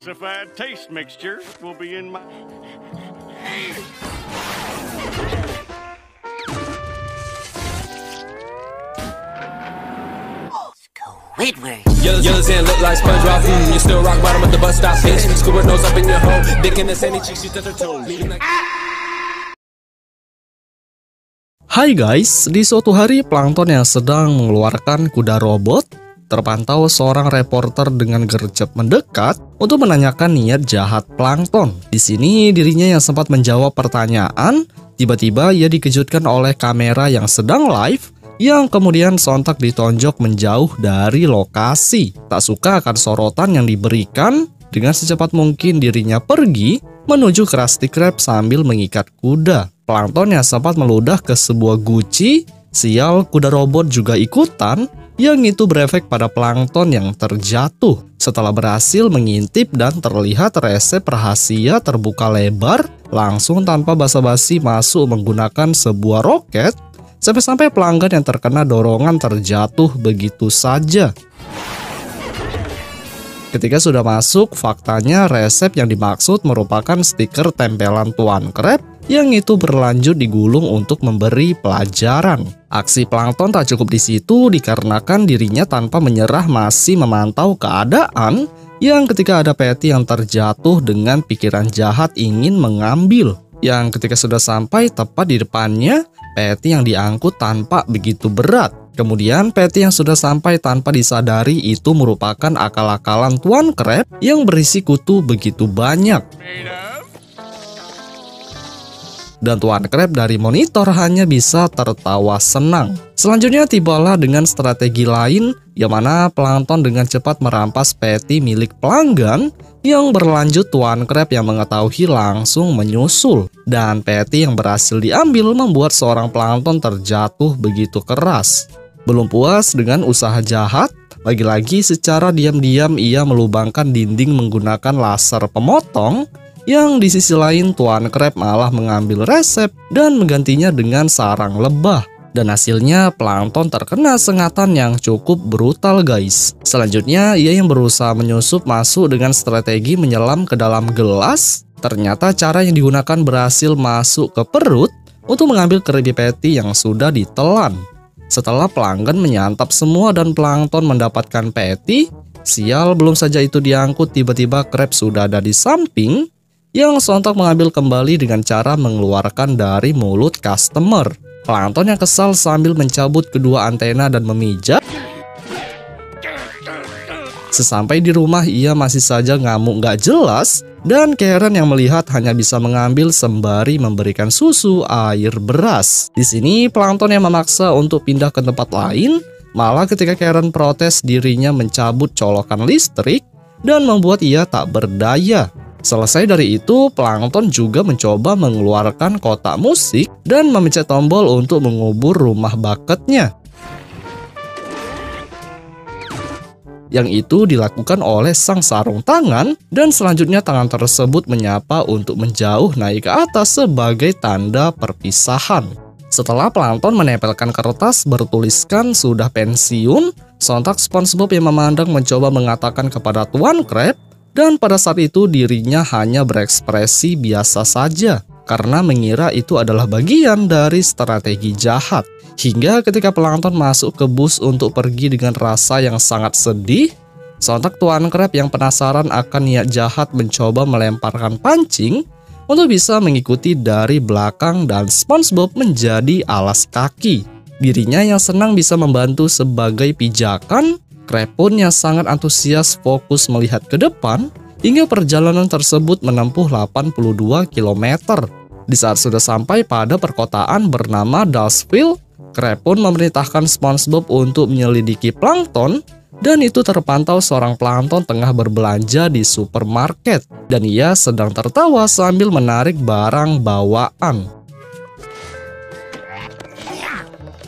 Classified taste mixture will be in my... Squidward. Yellow sand look like SpongeBob. You still rock bottom at the bus stop. Bitch, scuba nose up in your hole. Dick in the sandy cheeks, you touch her toes. Hai guys, di suatu hari Plankton yang sedang mengeluarkan kuda robot terpantau seorang reporter dengan gercep mendekat untuk menanyakan niat jahat Plankton. Di sini dirinya yang sempat menjawab pertanyaan, tiba-tiba ia dikejutkan oleh kamera yang sedang live yang kemudian sontak ditonjok menjauh dari lokasi. Tak suka akan sorotan yang diberikan, dengan secepat mungkin dirinya pergi menuju Krusty Krab sambil mengikat kuda. Plankton yang sempat meludah ke sebuah guci, sial kuda robot juga ikutan, yang itu berefek pada Plankton yang terjatuh. Setelah berhasil mengintip dan terlihat resep rahasia terbuka lebar, langsung tanpa basa-basi masuk menggunakan sebuah roket, sampai-sampai pelanggan yang terkena dorongan terjatuh begitu saja. Ketika sudah masuk, faktanya resep yang dimaksud merupakan stiker tempelan Tuan Krab yang itu berlanjut digulung untuk memberi pelajaran. Aksi Plankton tak cukup di situ dikarenakan dirinya tanpa menyerah masih memantau keadaan yang ketika ada Patty yang terjatuh dengan pikiran jahat ingin mengambil. Yang ketika sudah sampai tepat di depannya, Patty yang diangkut tanpa begitu berat. Kemudian Patty yang sudah sampai tanpa disadari itu merupakan akal-akalan Tuan Krab yang berisi kutu begitu banyak. Dan Tuan Krab dari monitor hanya bisa tertawa senang. Selanjutnya tibalah dengan strategi lain, yang mana Plankton dengan cepat merampas Patty milik pelanggan, yang berlanjut Tuan Krab yang mengetahui langsung menyusul. Dan Patty yang berhasil diambil membuat seorang Plankton terjatuh begitu keras. Belum puas dengan usaha jahat, lagi-lagi secara diam-diam ia melubangkan dinding menggunakan laser pemotong, yang di sisi lain Tuan Krab malah mengambil resep dan menggantinya dengan sarang lebah. Dan hasilnya Plankton terkena sengatan yang cukup brutal guys. Selanjutnya ia yang berusaha menyusup masuk dengan strategi menyelam ke dalam gelas. Ternyata cara yang digunakan berhasil masuk ke perut untuk mengambil Krabby Patty yang sudah ditelan. Setelah pelanggan menyantap semua dan Plankton mendapatkan Patty, sial belum saja itu diangkut tiba-tiba Krab sudah ada di samping, yang sontak mengambil kembali dengan cara mengeluarkan dari mulut customer. Plankton yang kesal sambil mencabut kedua antena dan memijat. Sesampai di rumah ia masih saja ngamuk gak jelas, dan Karen yang melihat hanya bisa mengambil sembari memberikan susu air beras. Di sini Plankton yang memaksa untuk pindah ke tempat lain, malah ketika Karen protes dirinya mencabut colokan listrik dan membuat ia tak berdaya. Selesai dari itu, Plankton juga mencoba mengeluarkan kotak musik dan memencet tombol untuk mengubur rumah bucketnya. Yang itu dilakukan oleh sang sarung tangan, dan selanjutnya tangan tersebut menyapa untuk menjauh naik ke atas sebagai tanda perpisahan. Setelah Plankton menempelkan kertas bertuliskan sudah pensiun, sontak SpongeBob yang memandang mencoba mengatakan kepada Tuan Krab, dan pada saat itu dirinya hanya berekspresi biasa saja karena mengira itu adalah bagian dari strategi jahat. Hingga ketika Plankton masuk ke bus untuk pergi dengan rasa yang sangat sedih, sontak Tuan Krab yang penasaran akan niat jahat mencoba melemparkan pancing untuk bisa mengikuti dari belakang dan SpongeBob menjadi alas kaki. Dirinya yang senang bisa membantu sebagai pijakan, Krab pun yang sangat antusias fokus melihat ke depan hingga perjalanan tersebut menempuh 82 km. Di saat sudah sampai pada perkotaan bernama Dulceville, Krab pun memerintahkan SpongeBob untuk menyelidiki Plankton, dan itu terpantau seorang Plankton tengah berbelanja di supermarket dan ia sedang tertawa sambil menarik barang bawaan.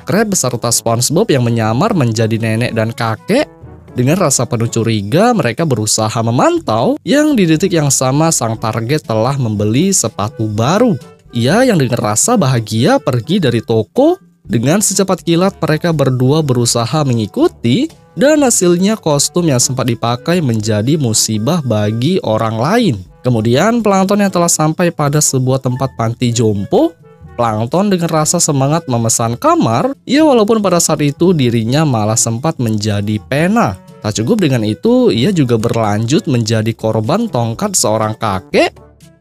Krab beserta SpongeBob yang menyamar menjadi nenek dan kakek. Dengan rasa penuh curiga, mereka berusaha memantau yang di detik yang sama sang target telah membeli sepatu baru. Ia yang dengan rasa bahagia pergi dari toko. Dengan secepat kilat mereka berdua berusaha mengikuti dan hasilnya kostum yang sempat dipakai menjadi musibah bagi orang lain. Kemudian plankton yang telah sampai pada sebuah tempat panti jompo, plankton dengan rasa semangat memesan kamar, ya walaupun pada saat itu dirinya malah sempat menjadi pena. Tak cukup dengan itu, ia juga berlanjut menjadi korban tongkat seorang kakek,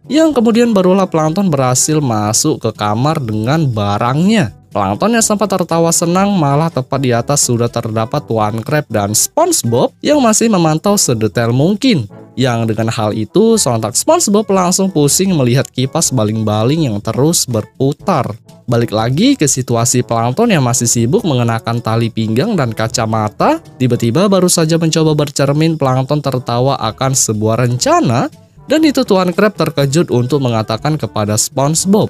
yang kemudian barulah plankton berhasil masuk ke kamar dengan barangnya. Plankton yang sempat tertawa senang malah tepat di atas sudah terdapat Tuan Crab dan SpongeBob yang masih memantau sedetail mungkin. Yang dengan hal itu, sontak SpongeBob langsung pusing melihat kipas baling-baling yang terus berputar. Balik lagi ke situasi plankton yang masih sibuk mengenakan tali pinggang dan kacamata, tiba-tiba baru saja mencoba bercermin, plankton tertawa akan sebuah rencana, dan itu Tuan Crab terkejut untuk mengatakan kepada SpongeBob.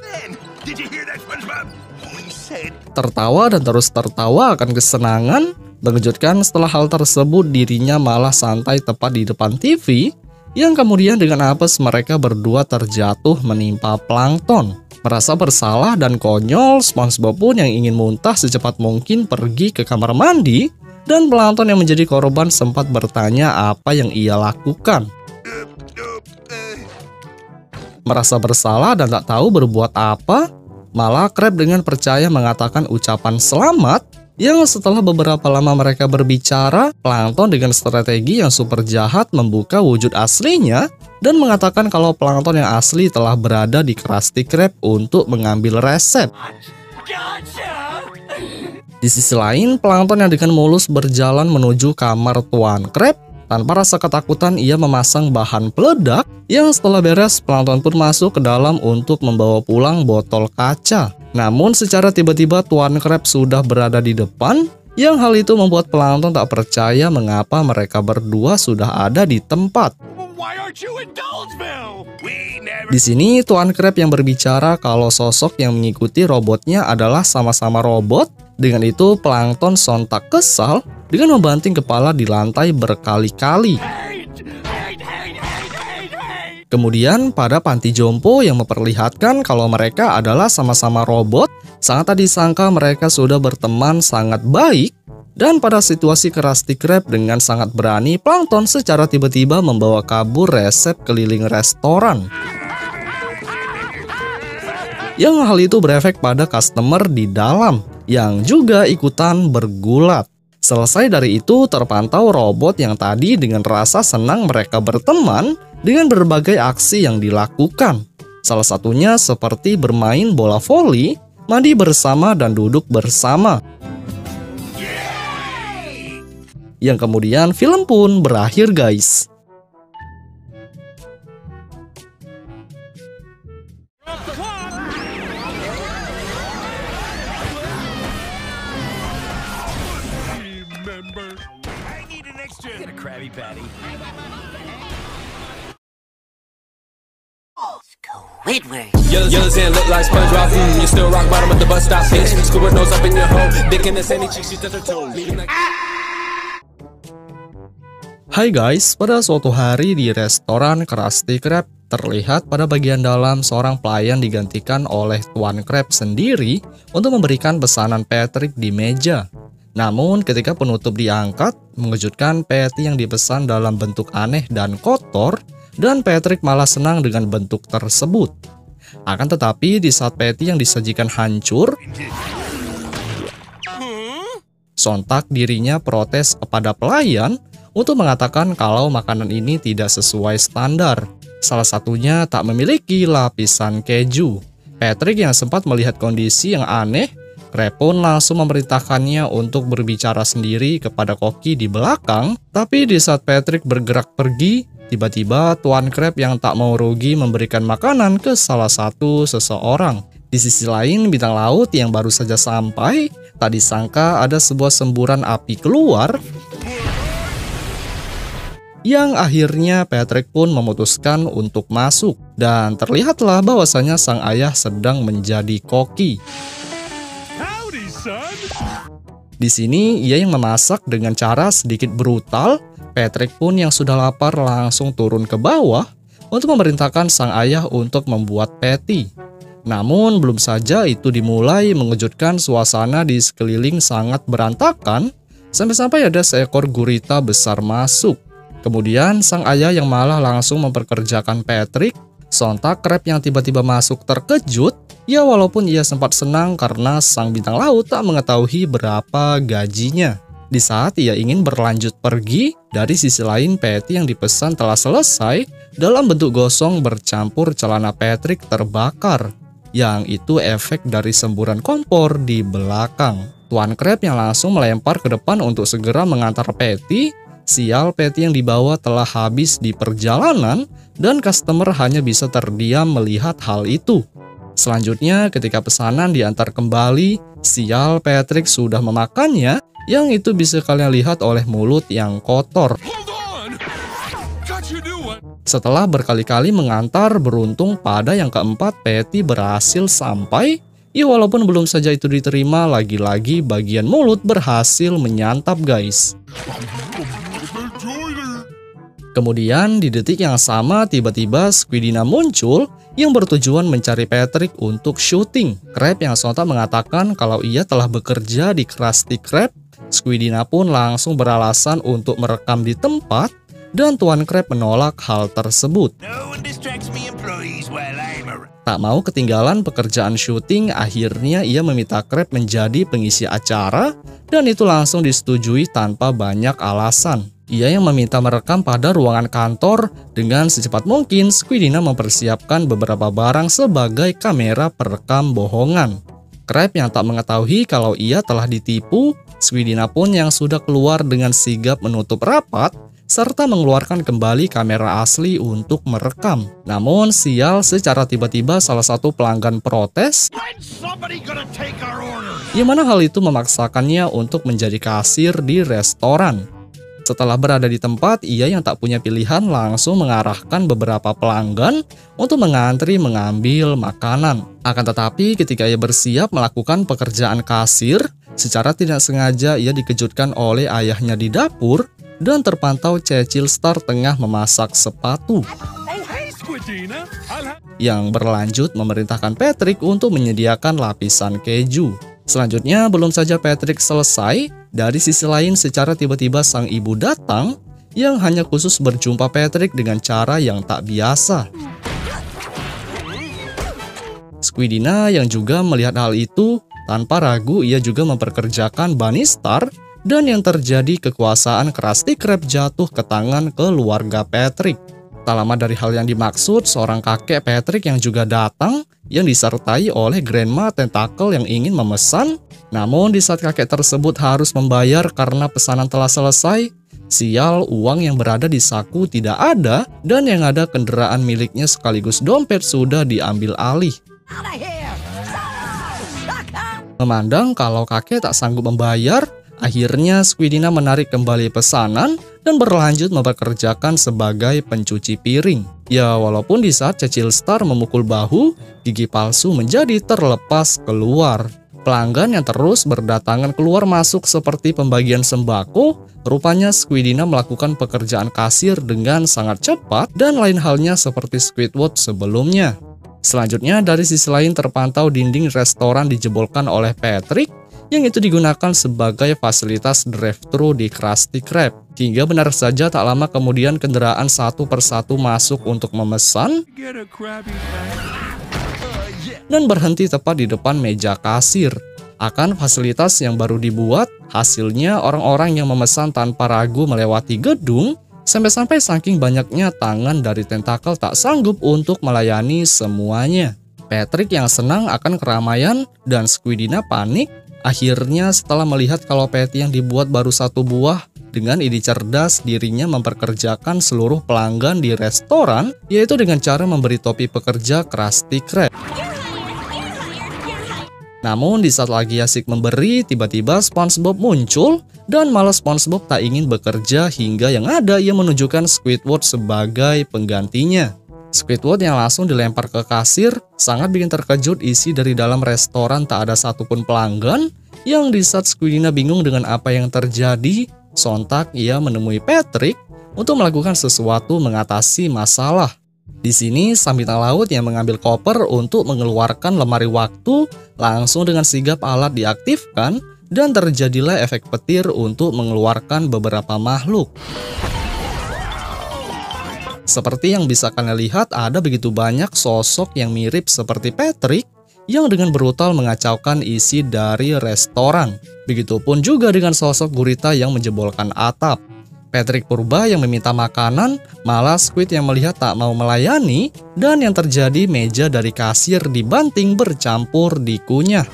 Tertawa dan terus tertawa akan kesenangan. Mengejutkan, setelah hal tersebut dirinya malah santai tepat di depan TV, yang kemudian dengan apes mereka berdua terjatuh menimpa plankton. Merasa bersalah dan konyol, SpongeBob pun yang ingin muntah secepat mungkin pergi ke kamar mandi, dan plankton yang menjadi korban sempat bertanya apa yang ia lakukan. Merasa bersalah dan tak tahu berbuat apa, malah Crab dengan percaya mengatakan ucapan selamat, yang setelah beberapa lama mereka berbicara, plankton dengan strategi yang super jahat membuka wujud aslinya dan mengatakan kalau plankton yang asli telah berada di Krusty Krab untuk mengambil resep. Di sisi lain, plankton yang dengan mulus berjalan menuju kamar Tuan Crab. Tanpa rasa ketakutan, ia memasang bahan peledak, yang setelah beres, plankton pun masuk ke dalam untuk membawa pulang botol kaca. Namun secara tiba-tiba Tuan Crab sudah berada di depan, yang hal itu membuat plankton tak percaya mengapa mereka berdua sudah ada di tempat. Di sini Tuan Crab yang berbicara kalau sosok yang mengikuti robotnya adalah sama-sama robot. Dengan itu plankton sontak kesal dengan membanting kepala di lantai berkali-kali. Kemudian pada panti jompo yang memperlihatkan kalau mereka adalah sama-sama robot, sangat tak disangka mereka sudah berteman sangat baik. Dan pada situasi Krusty Krab dengan sangat berani, plankton secara tiba-tiba membawa kabur resep keliling restoran. Yang hal itu berefek pada customer di dalam, yang juga ikutan bergulat. Selesai dari itu, terpantau robot yang tadi dengan rasa senang mereka berteman dengan berbagai aksi yang dilakukan. Salah satunya seperti bermain bola voli, mandi bersama, dan duduk bersama. Yang kemudian film pun berakhir, guys. Squidward. Yellows and look like SpongeBob. You still rock bottom at the bus stop, bitch. Scuba nose up in your hole. Dick in the sandy cheek, she touch her toes. Hai guys, pada suatu hari di restoran Krusty Krab, terlihat pada bagian dalam seorang pelayan digantikan oleh Tuan Crab sendiri untuk memberikan pesanan Patrick di meja. Namun ketika penutup diangkat, mengejutkan Patty yang dipesan dalam bentuk aneh dan kotor, dan Patrick malah senang dengan bentuk tersebut. Akan tetapi di saat Patty yang disajikan hancur, sontak dirinya protes kepada pelayan untuk mengatakan kalau makanan ini tidak sesuai standar. Salah satunya tak memiliki lapisan keju. Patrick yang sempat melihat kondisi yang aneh, Crab pun langsung memerintahkannya untuk berbicara sendiri kepada koki di belakang. Tapi di saat Patrick bergerak pergi, tiba-tiba Tuan Crab yang tak mau rugi memberikan makanan ke salah satu seseorang. Di sisi lain, bintang laut yang baru saja sampai, tak disangka ada sebuah semburan api keluar, yang akhirnya Patrick pun memutuskan untuk masuk. Dan terlihatlah bahwasanya sang ayah sedang menjadi koki. Di sini ia yang memasak dengan cara sedikit brutal. Patrick pun yang sudah lapar langsung turun ke bawah untuk memerintahkan sang ayah untuk membuat patty. Namun belum saja itu dimulai, mengejutkan suasana di sekeliling sangat berantakan. Sampai-sampai ada seekor gurita besar masuk. Kemudian sang ayah yang malah langsung memperkerjakan Patrick. Sontak Crab yang tiba-tiba masuk terkejut. Ya walaupun ia sempat senang karena sang bintang laut tak mengetahui berapa gajinya. Di saat ia ingin berlanjut pergi, dari sisi lain Patty yang dipesan telah selesai dalam bentuk gosong bercampur celana Patrick terbakar. Yang itu efek dari semburan kompor di belakang. Tuan Crab yang langsung melempar ke depan untuk segera mengantar Patty. Sial, Patty yang dibawa telah habis di perjalanan dan customer hanya bisa terdiam melihat hal itu. Selanjutnya ketika pesanan diantar kembali, sial Patrick sudah memakannya. Yang itu bisa kalian lihat oleh mulut yang kotor. Setelah berkali-kali mengantar, beruntung pada yang keempat Patty berhasil sampai. Ya walaupun belum saja itu diterima, lagi-lagi bagian mulut berhasil menyantap guys. Kemudian di detik yang sama tiba-tiba Squidina muncul yang bertujuan mencari Patrick untuk syuting. Crab yang sontak mengatakan kalau ia telah bekerja di Krusty Krab. Squidina pun langsung beralasan untuk merekam di tempat dan Tuan Crab menolak hal tersebut. Tak mau ketinggalan pekerjaan syuting, akhirnya ia meminta Crab menjadi pengisi acara dan itu langsung disetujui tanpa banyak alasan. Ia yang meminta merekam pada ruangan kantor. Dengan secepat mungkin, Squidina mempersiapkan beberapa barang sebagai kamera perekam bohongan. Crab yang tak mengetahui kalau ia telah ditipu, Squidina pun yang sudah keluar dengan sigap menutup rapat, serta mengeluarkan kembali kamera asli untuk merekam. Namun sial, secara tiba-tiba salah satu pelanggan protes, yang mana hal itu memaksakannya untuk menjadi kasir di restoran. Setelah berada di tempat, ia yang tak punya pilihan langsung mengarahkan beberapa pelanggan untuk mengantri mengambil makanan. Akan tetapi ketika ia bersiap melakukan pekerjaan kasir, secara tidak sengaja ia dikejutkan oleh ayahnya di dapur dan terpantau Cecil Star tengah memasak sepatu. Yang berlanjut memerintahkan Patrick untuk menyediakan lapisan keju. Selanjutnya, belum saja Patrick selesai, dari sisi lain secara tiba-tiba sang ibu datang yang hanya khusus berjumpa Patrick dengan cara yang tak biasa. Squidina yang juga melihat hal itu, tanpa ragu ia juga memperkerjakan Bunny Star dan yang terjadi kekuasaan Krusty Krab jatuh ke tangan keluarga Patrick. Tak lama dari hal yang dimaksud, seorang kakek Patrick yang juga datang yang disertai oleh Grandma Tentacle yang ingin memesan. Namun di saat kakek tersebut harus membayar karena pesanan telah selesai, sial uang yang berada di saku tidak ada dan yang ada kendaraan miliknya sekaligus dompet sudah diambil alih. Memandang kalau kakek tak sanggup membayar, akhirnya Squidina menarik kembali pesanan dan berlanjut mempekerjakan sebagai pencuci piring. Ya walaupun di saat Cecil Star memukul bahu, gigi palsu menjadi terlepas keluar. Pelanggan yang terus berdatangan keluar masuk seperti pembagian sembako, rupanya Squidina melakukan pekerjaan kasir dengan sangat cepat dan lain halnya seperti Squidward sebelumnya. Selanjutnya dari sisi lain terpantau dinding restoran dijebolkan oleh Patrick, yang itu digunakan sebagai fasilitas drive-thru di Krusty Krab. Hingga benar saja tak lama kemudian kendaraan satu persatu masuk untuk memesan dan berhenti tepat di depan meja kasir. Akan fasilitas yang baru dibuat, hasilnya orang-orang yang memesan tanpa ragu melewati gedung, sampai-sampai saking banyaknya tangan dari tentakel tak sanggup untuk melayani semuanya. Patrick yang senang akan keramaian dan Squidina panik. Akhirnya setelah melihat kalau patty yang dibuat baru satu buah, dengan ide cerdas dirinya memperkerjakan seluruh pelanggan di restoran, yaitu dengan cara memberi topi pekerja Krusty Krab. Namun di saat lagi asik memberi, tiba-tiba SpongeBob muncul dan malah SpongeBob tak ingin bekerja hingga yang ada ia menunjukkan Squidward sebagai penggantinya. Squidward yang langsung dilempar ke kasir sangat bikin terkejut isi dari dalam restoran tak ada satupun pelanggan. Yang di saat Squidina bingung dengan apa yang terjadi, sontak ia menemui Patrick untuk melakukan sesuatu mengatasi masalah. Di sini sang bintang laut yang mengambil koper untuk mengeluarkan lemari waktu langsung dengan sigap alat diaktifkan dan terjadilah efek petir untuk mengeluarkan beberapa makhluk. Seperti yang bisa kalian lihat, ada begitu banyak sosok yang mirip seperti Patrick yang dengan brutal mengacaukan isi dari restoran. Begitupun juga dengan sosok gurita yang menjebolkan atap. Patrick purba yang meminta makanan, malah Squid yang melihat tak mau melayani, dan yang terjadi meja dari kasir dibanting bercampur dikunyah.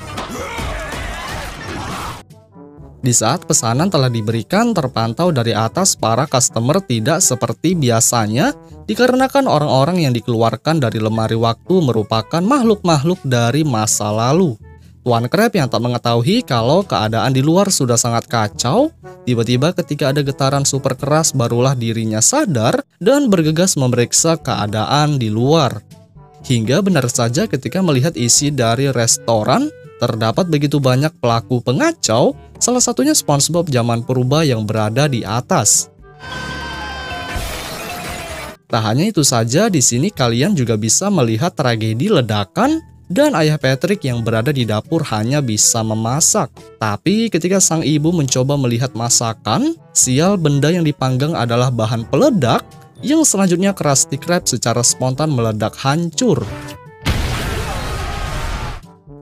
Di saat pesanan telah diberikan, terpantau dari atas para customer tidak seperti biasanya dikarenakan orang-orang yang dikeluarkan dari lemari waktu merupakan makhluk-makhluk dari masa lalu. Tuan Crab yang tak mengetahui kalau keadaan di luar sudah sangat kacau, tiba-tiba ketika ada getaran super keras barulah dirinya sadar dan bergegas memeriksa keadaan di luar. Hingga benar saja ketika melihat isi dari restoran, terdapat begitu banyak pelaku pengacau, salah satunya SpongeBob zaman purba yang berada di atas. Tak hanya itu saja, di sini kalian juga bisa melihat tragedi ledakan dan ayah Patrick yang berada di dapur hanya bisa memasak. Tapi ketika sang ibu mencoba melihat masakan, sial benda yang dipanggang adalah bahan peledak yang selanjutnya Krusty Krab secara spontan meledak hancur.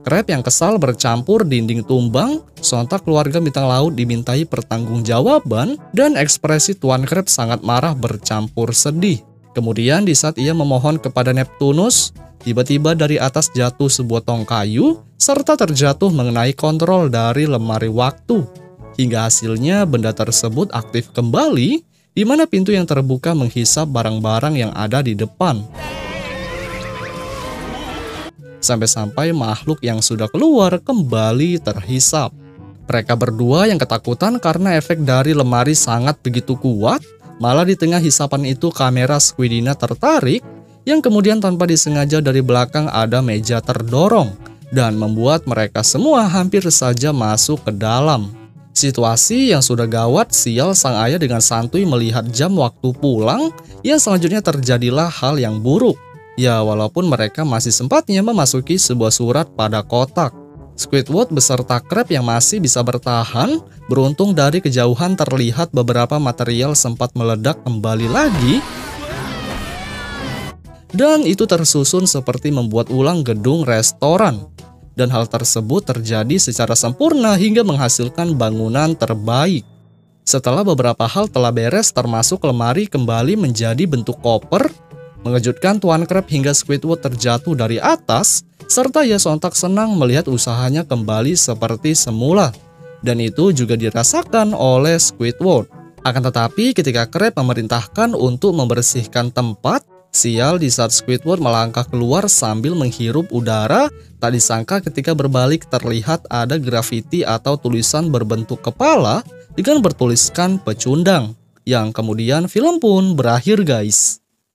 Crab yang kesal bercampur dinding tumbang, sontak keluarga bintang laut dimintai pertanggungjawaban, dan ekspresi Tuan Crab sangat marah bercampur sedih. Kemudian di saat ia memohon kepada Neptunus, tiba-tiba dari atas jatuh sebuah tong kayu, serta terjatuh mengenai kontrol dari lemari waktu. Hingga hasilnya benda tersebut aktif kembali, di mana pintu yang terbuka menghisap barang-barang yang ada di depan. Sampai-sampai makhluk yang sudah keluar kembali terhisap. Mereka berdua yang ketakutan karena efek dari lemari sangat begitu kuat, malah di tengah hisapan itu kamera Squidina tertarik, yang kemudian tanpa disengaja dari belakang ada meja terdorong, dan membuat mereka semua hampir saja masuk ke dalam. Situasi yang sudah gawat, sial sang ayah dengan santuy melihat jam waktu pulang, yang selanjutnya terjadilah hal yang buruk. Ya, walaupun mereka masih sempatnya memasuki sebuah surat pada kotak. Squidward beserta Crab yang masih bisa bertahan, beruntung dari kejauhan terlihat beberapa material sempat meledak kembali lagi. Dan itu tersusun seperti membuat ulang gedung restoran. Dan hal tersebut terjadi secara sempurna hingga menghasilkan bangunan terbaik. Setelah beberapa hal telah beres termasuk lemari kembali menjadi bentuk koper, mengejutkan Tuan Crab hingga Squidward terjatuh dari atas, serta ia sontak senang melihat usahanya kembali seperti semula. Dan itu juga dirasakan oleh Squidward. Akan tetapi ketika Crab memerintahkan untuk membersihkan tempat, sial di saat Squidward melangkah keluar sambil menghirup udara, tak disangka ketika berbalik terlihat ada grafiti atau tulisan berbentuk kepala dengan bertuliskan pecundang. Yang kemudian film pun berakhir guys.